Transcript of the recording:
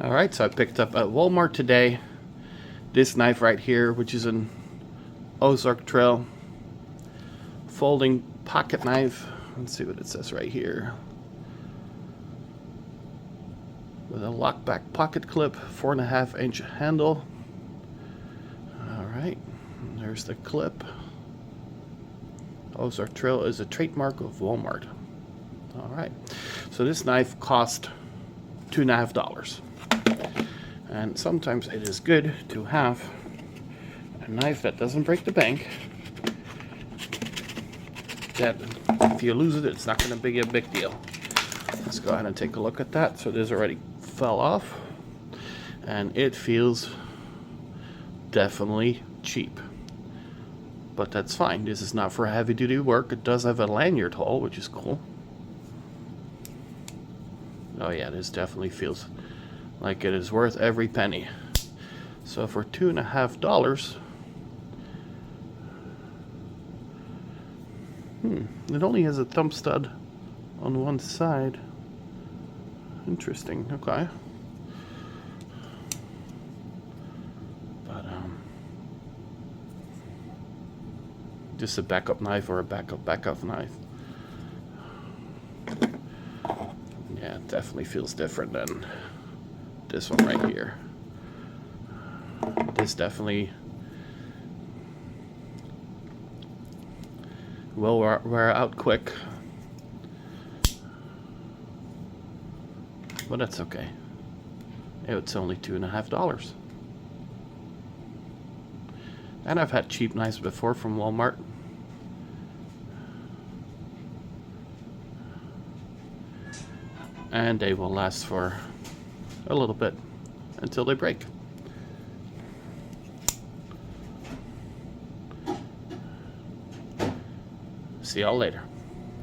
Alright, so I picked up at Walmart today this knife right here, which is an Ozark Trail folding pocket knife. Let's see what it says right here. With a lockback pocket clip, 4.5-inch handle. Alright, there's the clip. Ozark Trail is a trademark of Walmart. Alright, so this knife cost $2.50. And sometimes it is good to have a knife that doesn't break the bank. That if you lose it, it's not going to be a big deal. Let's go ahead and take a look at that. So this already fell off. And it feels definitely cheap. But that's fine. This is not for heavy duty work. It does have a lanyard hole, which is cool. Oh yeah, this definitely feels like it is worth every penny. So for $2.50, it only has a thumb stud on one side. Interesting. Okay. But just a backup knife or a backup knife. Yeah, it definitely feels different than this one right here. This definitely will wear out quick, but that's okay. It's only $2.50. And I've had cheap knives before from Walmart. And they will last for a little bit until they break. See y'all later.